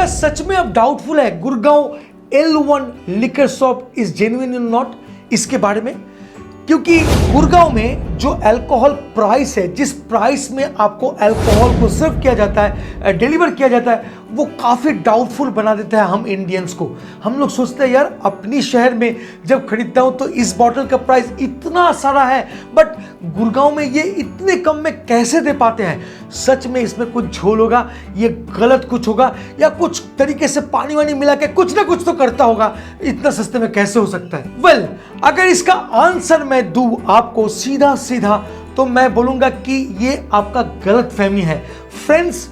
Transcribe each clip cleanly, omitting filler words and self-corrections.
क्या सच में अब डाउटफुल है Gurgaon L1 liquor shop is genuine और नॉट, इसके बारे में? क्योंकि गुड़गांव में जो अल्कोहल प्राइस है, जिस प्राइस में आपको अल्कोहल को सर्व किया जाता है, डिलीवर किया जाता है, वो काफ़ी डाउटफुल बना देता है हम इंडियंस को। हम लोग सोचते हैं यार अपनी शहर में जब खरीदता हूँ तो इस बॉटल का प्राइस इतना सारा है, बट गुड़गांव में ये इतने कम में कैसे दे पाते हैं? सच में इसमें कुछ झोल होगा, ये गलत कुछ होगा, या कुछ तरीके से पानी वानी मिला के कुछ ना कुछ तो करता होगा। इतना सस्ते में कैसे हो सकता है? वेल, अगर इसका आंसर मैं दूं आपको सीधा सीधा, तो मैं बोलूंगा कि ये आपका गलत फहमी है। फ्रेंड्स,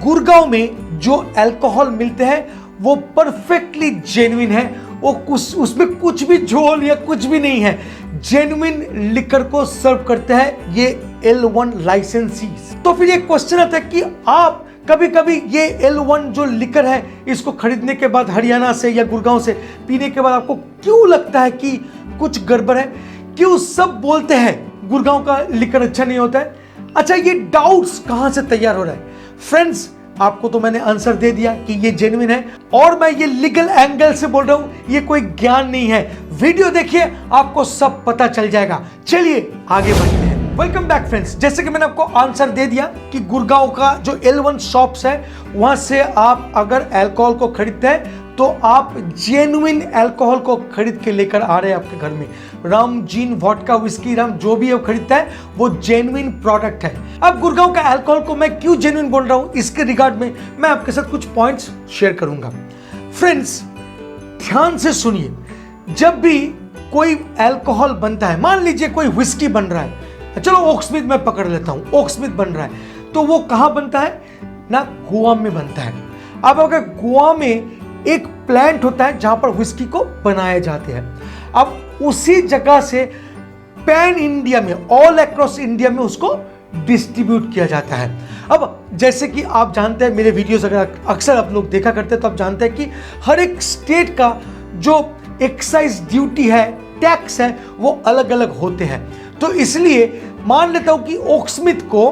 गुड़गांव में जो अल्कोहल मिलते हैं वो परफेक्टली जेन्युइन है, वो उसमें कुछ भी झोल या कुछ भी नहीं है। जेन्युइन लिकर को सर्व करते हैं ये L1 लाइसेंसीज। तो फिर ये क्वेश्चन आता है कि आप कभी कभी ये L1 जो लिकर है इसको खरीदने के बाद हरियाणा से या गुड़गांव से पीने के बाद आपको क्यों लगता है कि कुछ गड़बड़ है? क्यों सब बोलते हैं गुड़गांव का लिकर अच्छा नहीं होता है? अच्छा, ये डाउट्स कहां से तैयार हो रहा है? फ्रेंड्स, आपको तो मैंने आंसर दे दिया कि ये जेन्युइन है, और मैं ये लीगल एंगल से बोल रहा हूं, ये कोई ज्ञान नहीं है। वीडियो देखिए, आपको सब पता चल जाएगा। चलिए आगे बढ़ते हैं। Welcome back friends. जैसे कि मैंने आपको आंसर दे दिया कि गुड़गांव का जो L1 शॉप्स है वहां से आप अगर अल्कोहल को खरीदते हैं तो आप जेन्युइन अल्कोहल को खरीद के लेकर आ रहे हैं आपके घर में। रम, जीन, वोडका, विस्की, रम जो भी आप खरीदता है वो जेन्युइन प्रोडक्ट है। अब गुड़गांव का अल्कोहल को मैं क्यों जेन्युइन बोल रहा हूं, इसके रिगार्ड में मैं आपके साथ कुछ पॉइंट्स शेयर करूंगा। फ्रेंड्स, ध्यान से सुनिए। जब भी कोई अल्कोहल बनता है, मान लीजिए कोई विस्की बन रहा है, चलो ओकस्मिथ मैं पकड़ लेता हूं, ओकस्मिथ बन रहा है, तो वो कहां बनता है ना? गोवा में बनता है। अब अगर गोवा में एक प्लांट होता है जहां पर विस्की को बनाए जाते हैं, अब उसी जगह से पैन इंडिया में, ऑल अक्रॉस इंडिया में उसको डिस्ट्रीब्यूट किया जाता है। अब जैसे कि आप जानते हैं, मेरे वीडियोस अगर अक्सर आप लोग देखा करते हैं तो आप जानते हैं कि हर एक स्टेट का जो एक्साइज ड्यूटी है, टैक्स है, वो अलग अलग होते हैं। तो इसलिए मान लेता हूं कि ओकस्मिथ को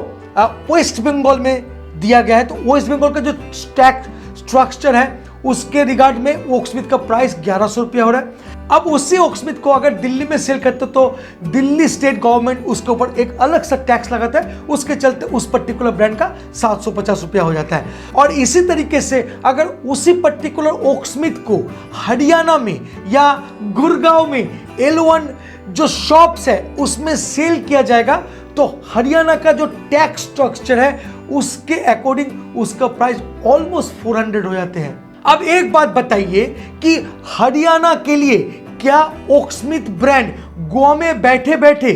वेस्ट बंगाल में दिया गया है, तो वेस्ट बंगाल का जो टैक्स स्ट्रक्चर है उसके रिगार्ड में ओकस्मिथ का प्राइस 1100 रुपया हो रहा है। अब उसी ओकस्मिथ को अगर दिल्ली में सेल करते तो दिल्ली स्टेट गवर्नमेंट उसके ऊपर एक अलग सा टैक्स लगाता है, उसके चलते उस पर्टिकुलर ब्रांड का 750 रुपया हो जाता है। और इसी तरीके से अगर उसी पर्टिकुलर ओकस्मिथ को हरियाणा में या गुड़गांव में L1 जो शॉप्स है उसमें सेल किया जाएगा तो हरियाणा का जो टैक्स स्ट्रक्चर है उसके अकॉर्डिंग उसका प्राइस ऑलमोस्ट 400 हो जाते हैं। अब एक बात बताइए कि हरियाणा के लिए क्या ओकस्मिथ ब्रांड गोवा में बैठे बैठे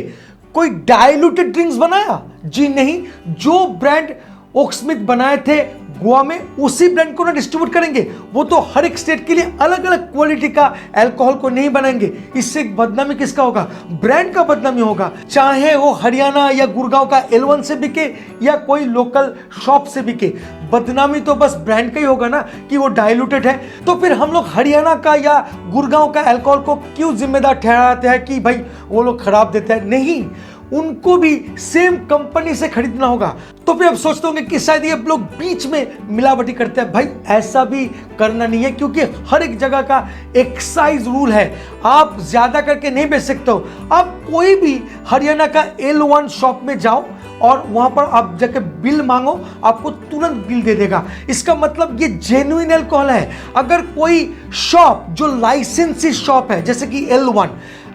कोई डाइल्यूटेड ड्रिंक्स बनाया? जी नहीं। जो ब्रांड ओकस्मिथ बनाए थे गोवा में उसी ब्रांड को ना डिस्ट्रीब्यूट करेंगे। वो तो हर एक स्टेट के लिए अलग अलग क्वालिटी का अल्कोहल को नहीं बनाएंगे। इससे बदनामी किसका होगा? ब्रांड का बदनामी होगा। चाहे वो हरियाणा या गुड़गांव का L1 से बिके या कोई लोकल शॉप से बिके, बदनामी तो बस ब्रांड का ही होगा ना कि वो डाइल्यूटेड है। तो फिर हम लोग हरियाणा का या गुड़गांव का अल्कोहल को क्यों जिम्मेदार ठहराते हैं कि भाई वो लोग खराब देते हैं? नहीं, उनको भी सेम कंपनी से खरीदना होगा। तो फिर अब सोचते होंगे कि शायद ये लोग बीच में मिलावटी करते हैं। भाई ऐसा भी करना नहीं है, क्योंकि हर एक जगह का एक्साइज रूल है। आप ज्यादा करके नहीं बेच सकते हो। आप कोई भी हरियाणा का L1 शॉप में जाओ और वहां पर आप जाके बिल मांगो, आपको तुरंत बिल दे देगा। इसका मतलब ये जेन्युइन अल्कोहल है। अगर कोई शॉप जो लाइसेंसी शॉप है जैसे कि L1,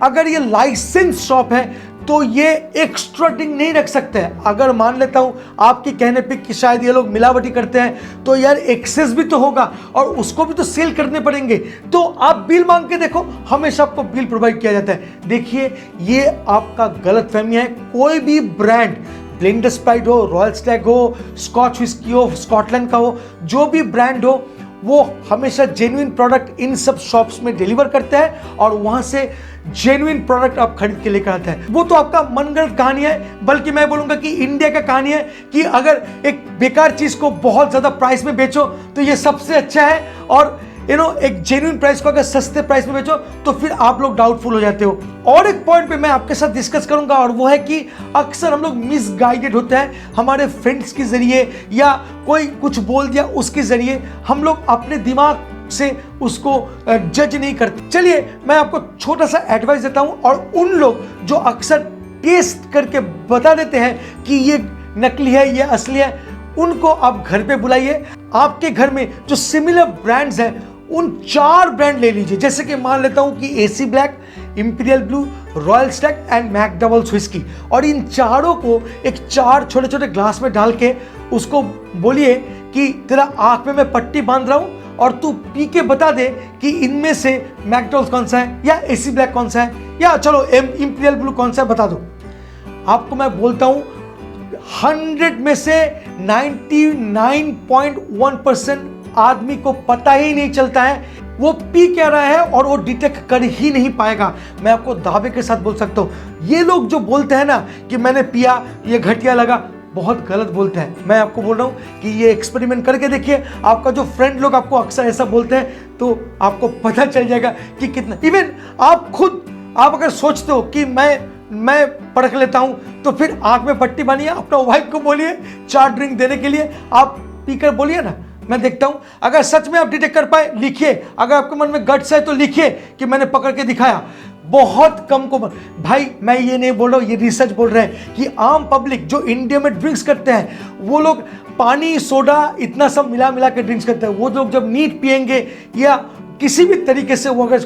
अगर ये लाइसेंस शॉप है तो ये एक्स्ट्रा ड्रिंक नहीं रख सकते हैं। अगर मान लेता हूं आपके कहने पे कि शायद ये लोग मिलावटी करते हैं, तो यार एक्सेस भी तो होगा और उसको भी तो सेल करने पड़ेंगे। तो आप बिल मांग के देखो, हमेशा आपको बिल प्रोवाइड किया जाता है। देखिए, ये आपका गलत फहमी है। कोई भी ब्रांड, ब्लेंडर स्प्राइट हो, रॉयल स्टैग हो, स्कॉच विस्की हो, स्कॉटलैंड का हो, जो भी ब्रांड हो, वो हमेशा जेन्युइन प्रोडक्ट इन सब शॉप्स में डिलीवर करते हैं और वहां से जेन्युइन प्रोडक्ट आप खरीद के लेकर आते हैं। वो तो आपका मनगढ़ंत कहानी है, बल्कि मैं बोलूंगा कि इंडिया का कहानी है कि अगर एक बेकार चीज को बहुत ज्यादा प्राइस में बेचो तो ये सबसे अच्छा है, और एक जेन्युइन प्राइस को अगर सस्ते प्राइस में बेचो तो फिर आप लोग डाउटफुल हो जाते हो। और एक पॉइंट पे मैं आपके साथ डिस्कस करूंगा और वो है कि अक्सर हम लोग मिसगाइडेड होते हैं हमारे फ्रेंड्स के जरिए या कोई कुछ बोल दिया उसके जरिए, हम लोग अपने दिमाग से उसको जज नहीं करते। चलिए मैं आपको छोटा सा एडवाइस देता हूं, और उन लोग जो अक्सर टेस्ट करके बता देते हैं कि ये नकली है ये असली है, उनको आप घर पे बुलाइए। आपके घर में जो सिमिलर ब्रांड्स हैं उन 4 ब्रांड ले लीजिए, जैसे कि मान लेता हूं कि AC black, imperial blue, royal stag and McDowell's whisky, और इन चारों को एक 4 छोटे छोटे ग्लास में डाल के उसको बोलिए कि तेरा आंख में मैं पट्टी बांध रहा हूं और तू पी के बता दे कि इनमें से मैकडबल्स कौन सा है या एसी ब्लैक कौन सा है या चलो इंपीरियल ब्लू कौन सा है, बता दो। आपको मैं बोलता हूं 100 में से 99.1% आदमी को पता ही नहीं चलता है वो पी क्या रहा है, और वो डिटेक्ट कर ही नहीं पाएगा। मैं आपको दावे के साथ बोल सकता हूं, ये लोग जो बोलते हैं ना कि मैंने पिया ये घटिया लगा, बहुत गलत बोलते हैं। मैं आपको बोल रहा हूं कि ये एक्सपेरिमेंट करके देखिए। आपका जो फ्रेंड लोग आपको अक्सर ऐसा बोलते हैं तो आपको पता चल जाएगा कि कितना, इवन आप अगर सोचते हो कि मैं परख लेता हूं तो फिर आंख में पट्टी बांधिए, अपना वाइफ को बोलिए 4 ड्रिंक देने के लिए, आप पीकर बोलिए ना मैं देखता हूं। अगर सच में आप डिटेक्ट कर पाए लिखिए, अगर आपके मन में गट्स है तो लिखिए कि मैंने पकड़ के दिखाया। बहुत कम को भाई, मैं ये नहीं बोल रहा हूं, ये रिसर्च बोल रहे हैं कि आम पब्लिक जो इंडिया में ड्रिंक्स करते हैं वो लोग पानी सोडा इतना सब मिला के ड्रिंक्स करते हैं, वो लोग जब नीट पिएंगे या किसी भी तरीके से वो अगर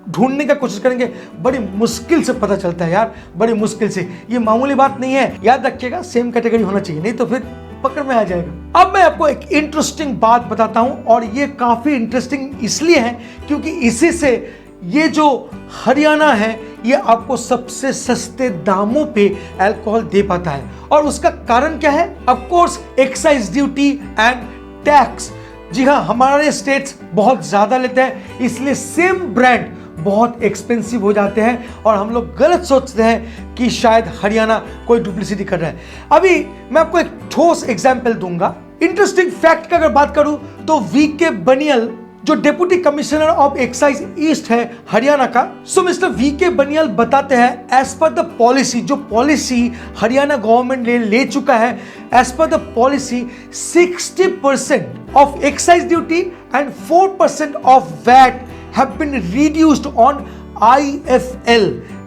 ढूंढने का कोशिश करेंगे बड़ी मुश्किल से पता चलता है यार, बड़ी मुश्किल से। ये मामूली बात नहीं है, याद रखिएगा सेम कैटेगरी होना चाहिए, नहीं तो फिर पकड़ में आ जाएगा। अब मैं आपको एक इंटरेस्टिंग बात बताता हूं, और ये काफी इंटरेस्टिंग इसलिए है क्योंकि इसी से ये जो हरियाणा है ये आपको सबसे सस्ते दामों पे अल्कोहल दे पाता है। और उसका कारण क्या है? Of course excise duty and tax. जी हाँ, हमारे स्टेट्स बहुत ज्यादा लेते हैं, इसलिए सेम ब्रांड बहुत एक्सपेंसिव हो जाते हैं और हम लोग गलत सोचते हैं कि शायद हरियाणा कोई डुप्लिसिटी कर रहा है। अभी मैं आपको एक ठोस एग्जाम्पल दूंगा। इंटरेस्टिंग फैक्ट का अगर बात करूं तो वीके बनियल जो deputy commissioner of excise east है हरियाणा का, सो मिस्टर वीके बनियल बताते हैं एज पर द पॉलिसी, जो पॉलिसी हरियाणा गवर्नमेंट ले चुका है, as per the policy 60% of excise duty and 4% of VAT have been reduced on IFL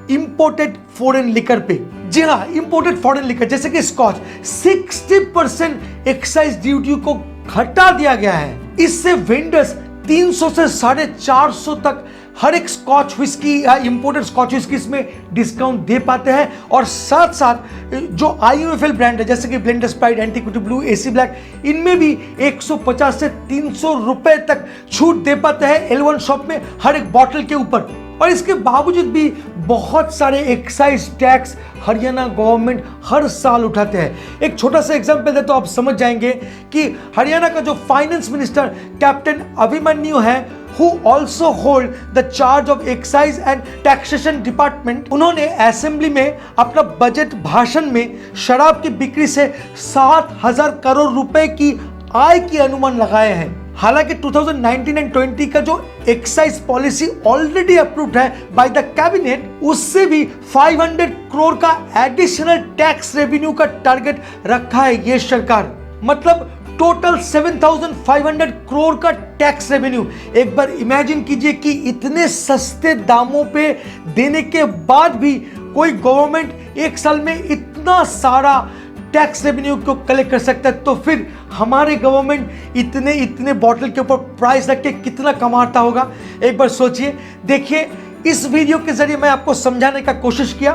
imported foreign liquor पे। जी हाँ, इंपोर्टेड फॉरेन लिकर जैसे कि स्कॉच 60% एक्साइज ड्यूटी को घटा दिया गया है। इससे वेंडर्स 300 से 450 तक हर एक स्कॉच व्हिस्की या इंपोर्टेड स्कॉच व्हिस्की इसमें डिस्काउंट दे पाते हैं, और साथ साथ जो IUFL ब्रांड है जैसे कि blender Sprite, antiquity blue, AC black, इनमें भी 150 से 300 रुपए तक छूट दे पाते हैं L1 शॉप में हर एक बॉटल के ऊपर। और इसके बावजूद भी बहुत सारे एक्साइज टैक्स हरियाणा गवर्नमेंट हर साल उठाते हैं। एक छोटा सा एग्जांपल दे तो आप समझ जाएंगे कि हरियाणा का जो फाइनेंस मिनिस्टर कैप्टन अभिमन्यु है, who also hold the charge of excise and taxation department, उन्होंने असेंबली में अपना बजट भाषण में शराब की बिक्री से 7,000 करोड़ रुपए की आय की अनुमान लगाए हैं। हालांकि 2019 एंड 20 का जो एक्साइज पॉलिसी ऑलरेडी अप्रूव्ड है बाय द कैबिनेट, उससे भी 500 करोड़ का एडिशनल टैक्स रेवेन्यू का टारगेट रखा है ये सरकार। मतलब टोटल 7,500 करोड़ का टैक्स रेवेन्यू। एक बार इमेजिन कीजिए कि इतने सस्ते दामों पे देने के बाद भी कोई गवर्नमेंट एक साल में इतना सारा टैक्स रेवेन्यू को कलेक्ट कर सकता है, तो फिर हमारे गवर्नमेंट इतने बॉटल के ऊपर प्राइस रख के कितना कमाता होगा। एक बार सोचिए। देखिए, इस वीडियो के जरिए मैं आपको समझाने का कोशिश किया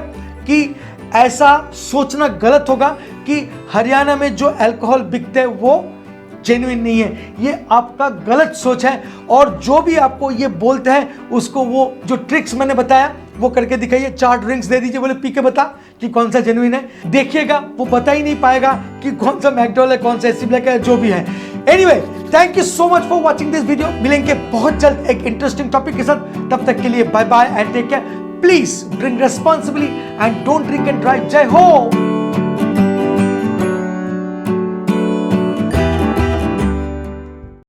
कि ऐसा सोचना गलत होगा कि हरियाणा में जो अल्कोहल बिकते हैं वो जेन्युइन नहीं है। ये आपका गलत सोच है, और जो भी आपको ये बोलते हैं उसको वो जो ट्रिक्स मैंने बताया वो करके दिखाइए। 4 ड्रिंक्स दे दीजिए, बोले पी के बता कि कौन सा जेन्युइन है। देखिएगा वो बता ही नहीं पाएगा कि कौन सा मैकडॉल है, कौन सा एसी ब्लैक है, जो भी है। Anyway, thank you so much for watching this video. मिलेंगे बहुत जल्द एक इंटरेस्टिंग टॉपिक के साथ। तब तक के लिए bye bye and take care. Please drink responsibly and don't drink and drive. जय हो।